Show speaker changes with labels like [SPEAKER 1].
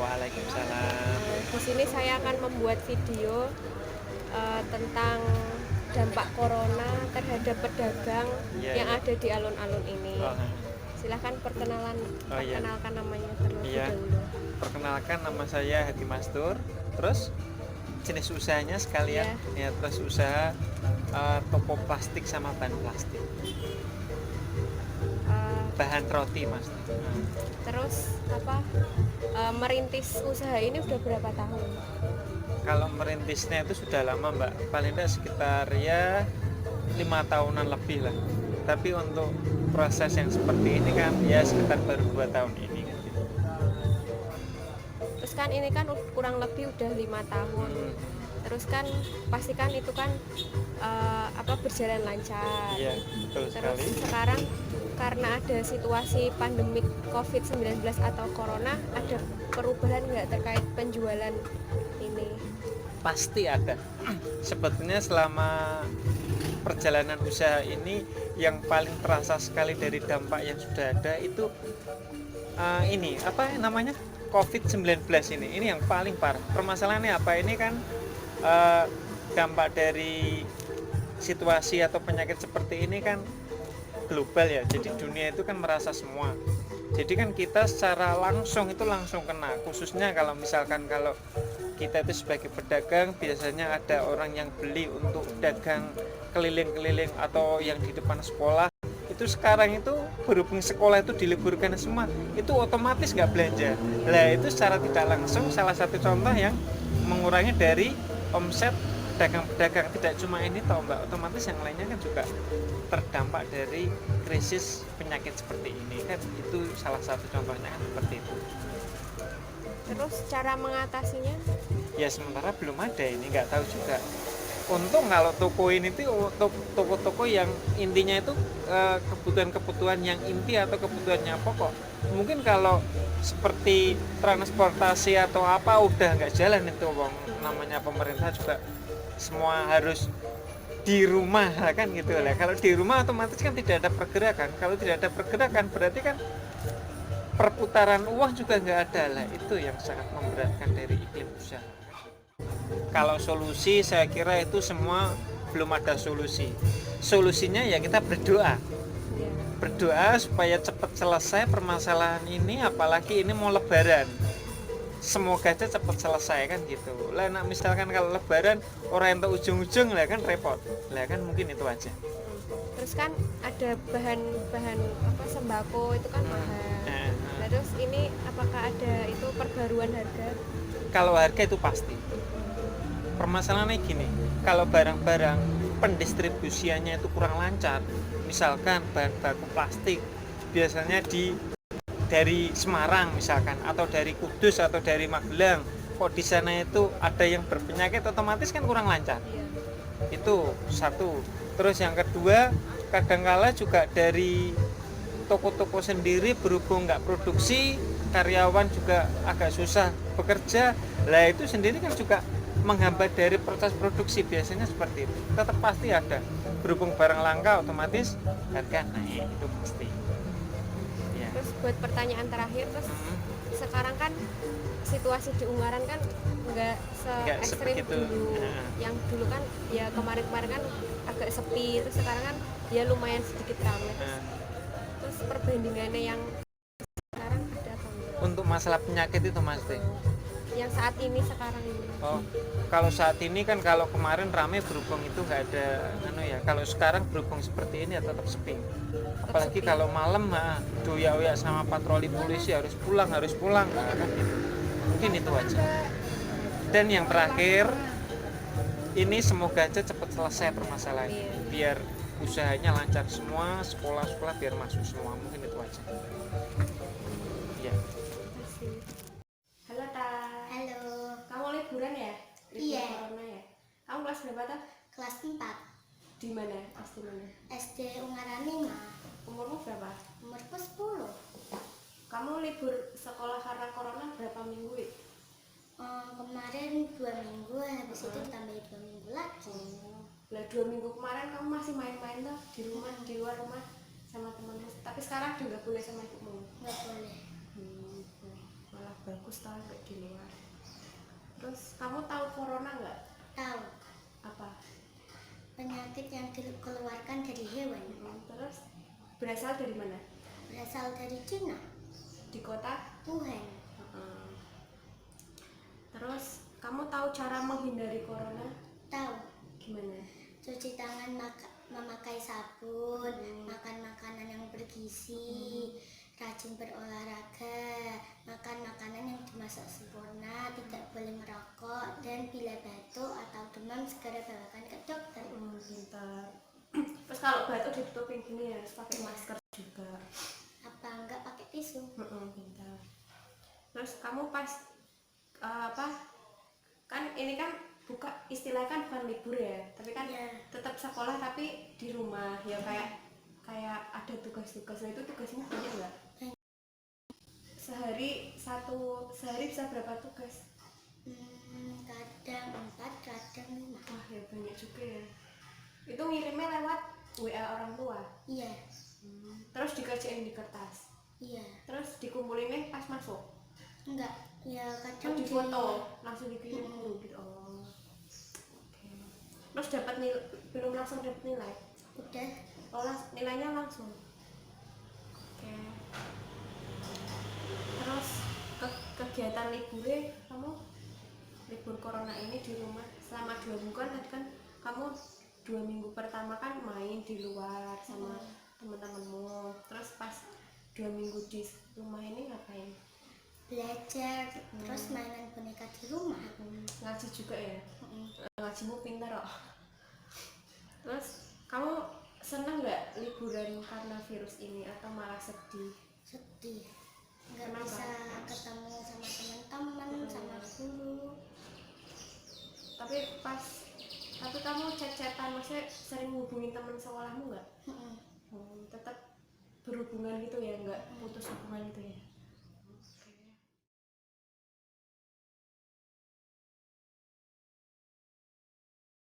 [SPEAKER 1] Waalaikumsalam.
[SPEAKER 2] Di sini saya akan membuat video tentang dampak corona terhadap pedagang
[SPEAKER 1] Iya,
[SPEAKER 2] yang
[SPEAKER 1] iya.
[SPEAKER 2] ada di alun-alun ini.
[SPEAKER 1] Oh,
[SPEAKER 2] Silahkan
[SPEAKER 1] oh iya.
[SPEAKER 2] perkenalkan namanya terlebih
[SPEAKER 1] Iya.
[SPEAKER 2] dahulu.
[SPEAKER 1] Perkenalkan, nama saya Hadi Mastur. Terus jenis usahanya sekalian
[SPEAKER 2] Iya.
[SPEAKER 1] ya, terus usaha toko plastik sama bahan plastik.
[SPEAKER 2] Eh,
[SPEAKER 1] Bahan roti, Mas.
[SPEAKER 2] Terus merintis usaha ini udah berapa tahun?
[SPEAKER 1] Kalau merintisnya itu sudah lama, Mbak. Paling tidak sekitar ya 5 tahunan lebih lah. Tapi untuk proses yang seperti ini kan ya sekitar baru 2 tahun ini kan gitu.
[SPEAKER 2] Terus kan ini kan kurang lebih udah 5 tahun. Terus kan pastikan itu kan berjalan lancar.
[SPEAKER 1] Iya, betul
[SPEAKER 2] Terus
[SPEAKER 1] sekali.
[SPEAKER 2] sekarang karena ada situasi pandemik COVID-19 atau corona, ada perubahan nggak terkait penjualan ini?
[SPEAKER 1] Pasti ada. Sebetulnya selama perjalanan usaha ini yang paling terasa sekali dari dampak yang sudah ada itu ini apa namanya COVID-19 ini yang paling parah. Permasalahannya apa? Ini kan dampak dari situasi atau penyakit seperti ini kan global ya. Jadi dunia itu kan merasa semua. Jadi kan kita secara langsung itu langsung kena. Khususnya kalau misalkan kalau kita itu sebagai pedagang biasanya ada orang yang beli untuk dagang keliling-keliling atau yang di depan sekolah. Itu sekarang itu berhubung sekolah itu diliburkan semua, itu otomatis nggak belanja. Nah itu secara tidak langsung salah satu contoh yang mengurangi dari omset pedagang-pedagang. Tidak cuma ini toh Mbak, otomatis yang lainnya kan juga terdampak dari krisis penyakit seperti ini kan, itu salah satu contohnya kan seperti itu.
[SPEAKER 2] Terus cara mengatasinya?
[SPEAKER 1] Ya sementara belum ada, ini nggak tahu juga. Untung kalau toko ini tuh toko-toko yang intinya itu kebutuhan-kebutuhan yang inti atau kebutuhan yang pokok. Mungkin kalau seperti transportasi atau apa udah nggak jalan itu, bang. Namanya pemerintah juga semua harus di rumah kan gitu lah. Kalau di rumah otomatis kan tidak ada pergerakan. Kalau tidak ada pergerakan berarti kan perputaran uang juga nggak ada lah. Itu yang sangat memberatkan dari iklim usaha. Kalau solusi saya kira itu semua belum ada solusi. Solusinya ya kita berdoa. Berdoa supaya cepat selesai permasalahan ini, apalagi ini mau lebaran. Semoga aja cepat selesai kan gitu. Lah misalkan kalau lebaran orang yang ujung-ujung lah kan repot. Lah kan mungkin itu aja.
[SPEAKER 2] Terus kan ada bahan-bahan sembako itu kan mahal. Terus ini apakah ada itu perbaruan harga?
[SPEAKER 1] Kalau harga itu pasti. Permasalahannya gini, kalau barang-barang pendistribusiannya itu kurang lancar, misalkan bahan baku plastik biasanya dari Semarang misalkan, atau dari Kudus atau dari Magelang, kok di sana itu ada yang berpenyakit, otomatis kan kurang lancar. Itu satu. Terus yang kedua, kadangkala juga dari toko-toko sendiri berhubung nggak produksi, karyawan juga agak susah bekerja. Lah itu sendiri kan juga menghambat dari proses produksi, biasanya seperti itu. Tetap pasti ada. Berhubung barang langka otomatis harga naik, itu pasti. Ya.
[SPEAKER 2] Terus buat pertanyaan terakhir, terus sekarang kan situasi di Ungaran kan nggak se-ekstrim dulu. Yang dulu kan ya kemarin-kemarin kan agak sepi, terus sekarang kan ya lumayan sedikit ramai. Terus perbandingannya yang sekarang ada apa enggak?
[SPEAKER 1] Untuk masalah penyakit itu Mas Teh.
[SPEAKER 2] Yang saat ini sekarang ini.
[SPEAKER 1] Oh, kalau saat ini kan kalau kemarin ramai berhubung itu nggak ada ya. Kalau sekarang berhubung seperti ini ya tetap sepi. Apalagi sepi. Kalau malam doya-oya sama patroli polisi harus pulang kan gitu. Mungkin itu aja. Dan yang terakhir ini semoga aja cepat selesai permasalahannya. Biar usahanya lancar semua, sekolah-sekolah biar masuk semua. Mungkin itu aja. Ya.
[SPEAKER 2] Halo Ta.
[SPEAKER 3] Halo.
[SPEAKER 2] Kamu liburan ya?
[SPEAKER 3] Iya.
[SPEAKER 2] Corona ya? Kamu kelas berapa Ta?
[SPEAKER 3] Kelas 4.
[SPEAKER 2] Di mana? SD mana?
[SPEAKER 3] SD Ungaran 5.
[SPEAKER 2] Umurmu berapa?
[SPEAKER 3] Umurku 10.
[SPEAKER 2] Kamu libur sekolah karena corona berapa minggu?
[SPEAKER 3] Kemarin 2 minggu, habis itu tambah 2 minggu lagi.
[SPEAKER 2] Lah 2 minggu kemarin kamu masih main-main tuh di rumah, di luar rumah sama temanmu. Tapi sekarang udah nggak boleh sama ibumu?
[SPEAKER 3] Nggak boleh.
[SPEAKER 2] Malah bagus tau kayak di Terus kamu tahu corona nggak?
[SPEAKER 3] Tahu,
[SPEAKER 2] Apa?
[SPEAKER 3] penyakit yang dikeluarkan dari hewan.
[SPEAKER 2] Terus berasal dari mana?
[SPEAKER 3] Berasal dari Cina,
[SPEAKER 2] Di kota?
[SPEAKER 3] Wuhan.
[SPEAKER 2] Terus kamu tahu cara menghindari corona?
[SPEAKER 3] Tahu,
[SPEAKER 2] Gimana?
[SPEAKER 3] cuci tangan, memakai sabun, makan makanan yang bergizi, rajin berolahraga, makan makanan yang dimasak sempurna, tidak boleh merokok, dan bila batuk atau demam segera bawakan ke dokter.
[SPEAKER 2] Pintar. Terus kalau batuk ditutupin gini ya, harus pakai masker juga.
[SPEAKER 3] Apa enggak pakai tisu?
[SPEAKER 2] Pintar. Terus kamu pas kan ini kan istilahnya kan bukan libur ya, tapi kan
[SPEAKER 3] Iya.
[SPEAKER 2] tetap sekolah tapi di rumah ya, kayak ada tugas-tugas. Nah, itu tugasnya banyak nggak? Sehari bisa berapa tugas?
[SPEAKER 3] Kadang 4, kadang 5.
[SPEAKER 2] Wah ya banyak juga ya. Itu ngirimnya lewat WA orang tua.
[SPEAKER 3] Iya,
[SPEAKER 2] Terus dikerjain di kertas.
[SPEAKER 3] iya.
[SPEAKER 2] Terus dikumpulinnya pas masuk.
[SPEAKER 3] Enggak, ya
[SPEAKER 2] Terus
[SPEAKER 3] kadang
[SPEAKER 2] di foto langsung dikirim guru gitu. Oh. Oke. Terus belum langsung dapat nilai.
[SPEAKER 3] udah.
[SPEAKER 2] Nilainya langsung. Oke. Terus kegiatan liburnya kamu libur corona ini di rumah selama 2 minggu kan, tadi kan kamu 2 minggu pertama kan main di luar sama teman-temanmu. Terus pas 2 minggu di rumah ini ngapain?
[SPEAKER 3] Belajar, terus mainan boneka di rumah.
[SPEAKER 2] Ngaji juga ya? Ngajimu pintar kok. Terus kamu seneng nggak liburan karena virus ini atau malah sedih?
[SPEAKER 3] Sedih, nggak
[SPEAKER 2] Kenapa?
[SPEAKER 3] bisa ketemu sama teman-teman, sama guru.
[SPEAKER 2] Tapi kamu chat-chatan, maksudnya sering hubungin teman sekolahmu nggak? Tetap berhubungan gitu ya, nggak putus hubungan gitu ya?